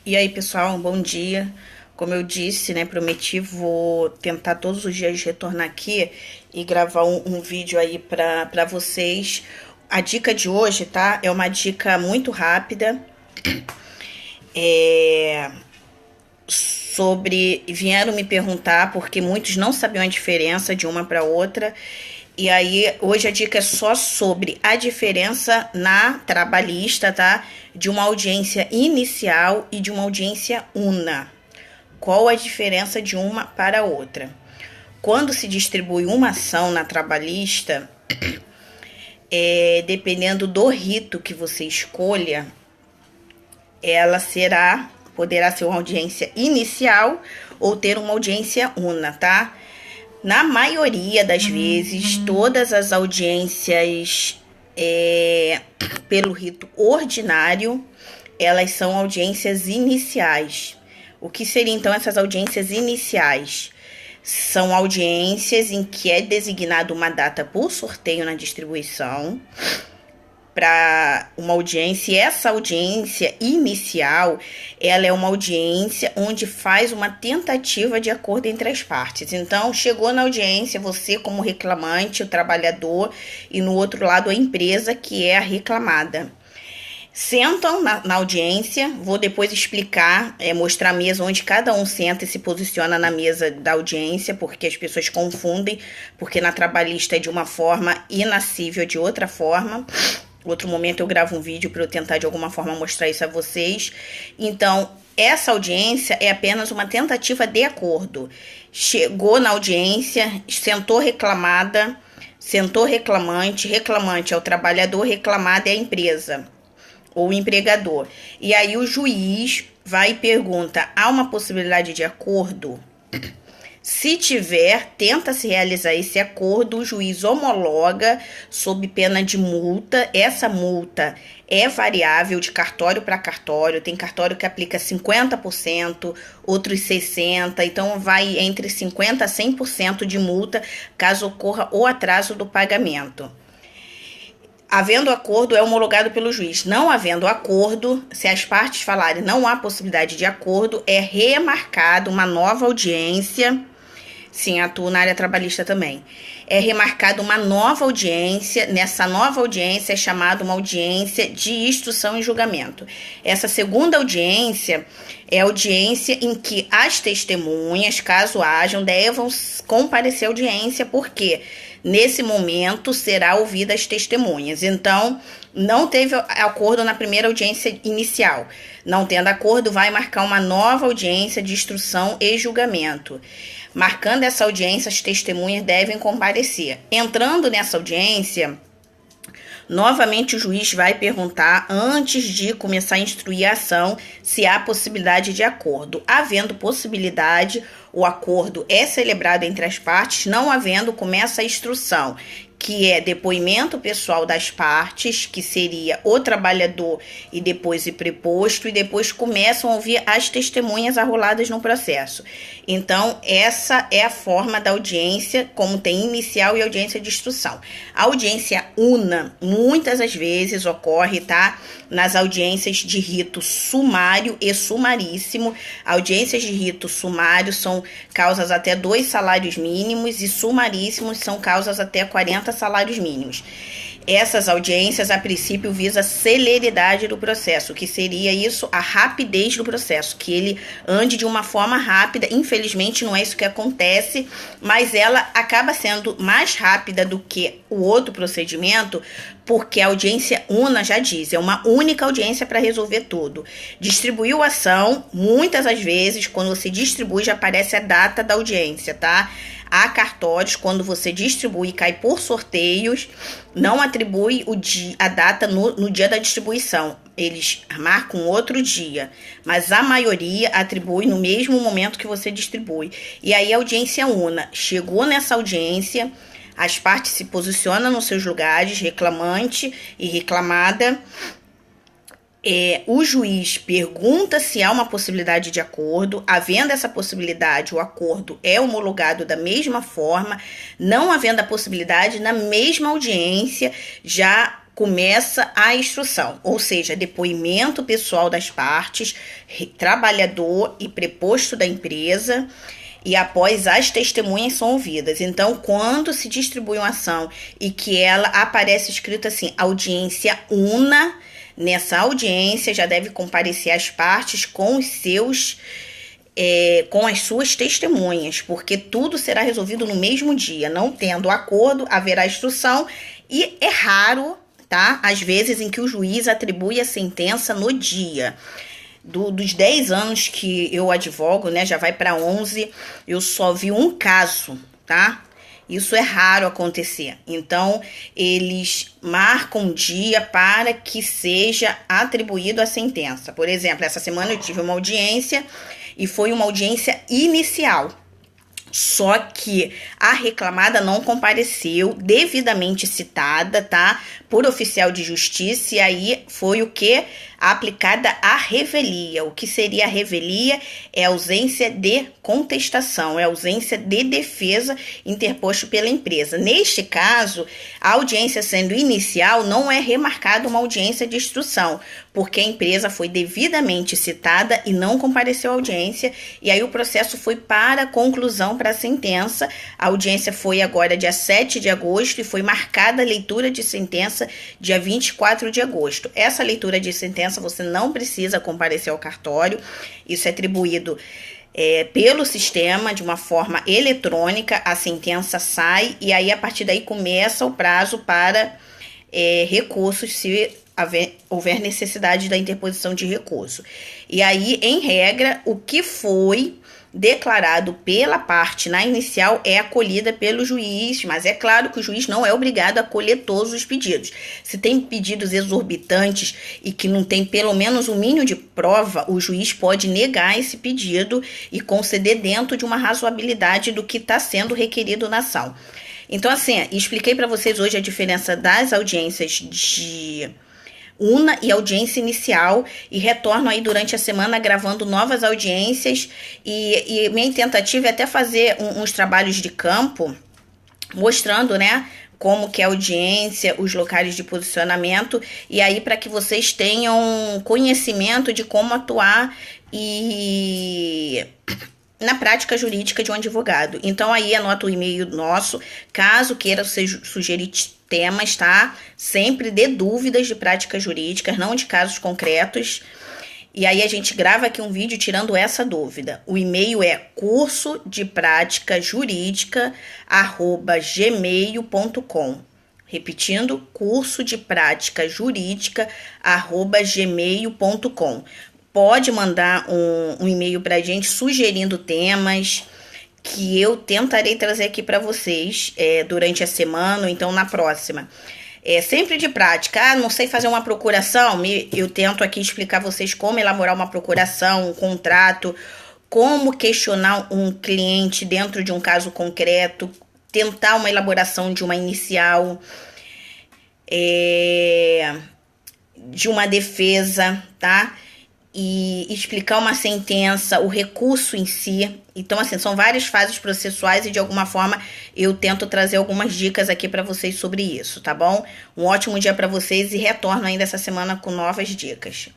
E aí, pessoal, bom dia. Como eu disse, né, prometi, vou tentar todos os dias retornar aqui e gravar um vídeo aí pra vocês. A dica de hoje, tá? É uma dica muito rápida. Vieram me perguntar porque muitos não sabiam a diferença de uma para outra. E aí, hoje a dica é só sobre a diferença na trabalhista, tá? De uma audiência inicial e de uma audiência una. Qual a diferença de uma para outra? Quando se distribui uma ação na trabalhista, dependendo do rito que você escolha, ela poderá ser uma audiência inicial ou ter uma audiência una, tá? Na maioria das vezes, todas as audiências pelo rito ordinário, elas são audiências iniciais. O que seriam então essas audiências iniciais? São audiências em que é designada uma data por sorteio na distribuição para uma audiência, e essa audiência inicial, ela é uma audiência onde faz uma tentativa de acordo entre as partes. Então, chegou na audiência, você como reclamante, o trabalhador, e no outro lado a empresa, que é a reclamada. Sentam na audiência, vou depois explicar, mostrar a mesa onde cada um senta e se posiciona na mesa da audiência, porque as pessoas confundem, porque na trabalhista é de uma forma e na civil é de outra forma. Outro momento eu gravo um vídeo para eu tentar de alguma forma mostrar isso a vocês. Então, essa audiência é apenas uma tentativa de acordo. Chegou na audiência, sentou reclamada, sentou reclamante, reclamante é o trabalhador, reclamada é a empresa ou o empregador. E aí o juiz vai e pergunta: há uma possibilidade de acordo? Se tiver, tenta-se realizar esse acordo, o juiz homologa sob pena de multa. Essa multa é variável de cartório para cartório. Tem cartório que aplica 50%, outros 60%. Então, vai entre 50% a 100% de multa caso ocorra o atraso do pagamento. Havendo acordo, é homologado pelo juiz. Não havendo acordo, se as partes falarem não há possibilidade de acordo, é remarcado uma nova audiência. Sim, atuo na área trabalhista também. É remarcada uma nova audiência. Nessa nova audiência é chamada uma audiência de instrução e julgamento. Essa segunda audiência é a audiência em que as testemunhas, caso hajam, devam comparecer à audiência, porque nesse momento será ouvida as testemunhas. Então, não teve acordo na primeira audiência inicial. Não tendo acordo, vai marcar uma nova audiência de instrução e julgamento. Marcando essa audiência, as testemunhas devem comparecer. Entrando nessa audiência, novamente o juiz vai perguntar, antes de começar a instruir a ação, se há possibilidade de acordo. Havendo possibilidade, o acordo é celebrado entre as partes. Não havendo, começa a instrução, que é depoimento pessoal das partes, que seria o trabalhador e depois o preposto, e depois começam a ouvir as testemunhas arroladas no processo. Então, essa é a forma da audiência, como tem inicial e audiência de instrução. A audiência una, muitas das vezes, ocorre, tá? Nas audiências de rito sumário e sumaríssimo. Audiências de rito sumário são causas até 2 salários mínimos e sumaríssimos são causas até 40 salários mínimos. Essas audiências, a princípio, visam a celeridade do processo, que seria isso, a rapidez do processo, que ele ande de uma forma rápida. Infelizmente, não é isso que acontece, mas ela acaba sendo mais rápida do que o outro procedimento, porque a audiência una já diz, é uma única audiência para resolver tudo. Distribuiu a ação, muitas das vezes, quando você distribui, já aparece a data da audiência, tá? Há cartórios, quando você distribui e cai por sorteios, não atribui a data no dia da distribuição. Eles marcam outro dia, mas a maioria atribui no mesmo momento que você distribui. E aí a audiência una. Chegou nessa audiência, as partes se posicionam nos seus lugares, reclamante e reclamada. O juiz pergunta se há uma possibilidade de acordo. Havendo essa possibilidade, o acordo é homologado da mesma forma. Não havendo a possibilidade, na mesma audiência, já começa a instrução, ou seja, depoimento pessoal das partes, trabalhador e preposto da empresa, e após as testemunhas são ouvidas. Então, quando se distribui uma ação e que ela aparece escrito assim, audiência una, nessa audiência já deve comparecer as partes com os seus com as suas testemunhas, porque tudo será resolvido no mesmo dia. Não tendo acordo, haverá instrução, e é raro, tá? Às vezes em que o juiz atribui a sentença no dia. Dos 10 anos que eu advogo, né, já vai para 11, eu só vi um caso, tá? Isso é raro acontecer. Então, eles marcam um dia para que seja atribuído a sentença. Por exemplo, essa semana eu tive uma audiência e foi uma audiência inicial. Só que a reclamada não compareceu, devidamente citada, tá? Por oficial de justiça, e aí foi o que? Aplicada a revelia. O que seria a revelia? É ausência de contestação, é ausência de defesa interposto pela empresa. Neste caso, a audiência sendo inicial, não é remarcada uma audiência de instrução, porque a empresa foi devidamente citada e não compareceu à audiência, e aí o processo foi para conclusão, para a sentença. A audiência foi agora dia 7 de agosto e foi marcada a leitura de sentença dia 24 de agosto. Essa leitura de sentença você não precisa comparecer ao cartório, isso é atribuído pelo sistema de uma forma eletrônica, a sentença sai e aí a partir daí começa o prazo para recursos, se houver necessidade da interposição de recurso. E aí, em regra, o que foi declarado pela parte na inicial é acolhida pelo juiz, mas é claro que o juiz não é obrigado a acolher todos os pedidos. Se tem pedidos exorbitantes e que não tem pelo menos um mínimo de prova, o juiz pode negar esse pedido e conceder dentro de uma razoabilidade do que está sendo requerido na ação. Então, assim, expliquei para vocês hoje a diferença das audiências de una e audiência inicial, e retorno aí durante a semana gravando novas audiências, e minha tentativa é até fazer uns trabalhos de campo mostrando, né, como que é a audiência, os locais de posicionamento, e aí para que vocês tenham conhecimento de como atuar e na prática jurídica de um advogado. Então aí anota o e-mail nosso, caso queira sugerir temas, tá? Sempre dê dúvidas de práticas jurídicas, não de casos concretos. E aí a gente grava aqui um vídeo tirando essa dúvida. O e-mail é cursodeprática-jurídica@gmail.com. Repetindo, cursodeprática-jurídica@gmail.com. Pode mandar um e-mail pra gente sugerindo temas que eu tentarei trazer aqui para vocês durante a semana ou então na próxima. Sempre de prática. Não sei fazer uma procuração, eu tento aqui explicar a vocês como elaborar uma procuração, um contrato, como questionar um cliente dentro de um caso concreto, tentar uma elaboração de uma inicial, de uma defesa, tá? E explicar uma sentença, o recurso em si. Então, assim, são várias fases processuais e, de alguma forma, eu tento trazer algumas dicas aqui para vocês sobre isso, tá bom? Um ótimo dia para vocês e retorno ainda essa semana com novas dicas.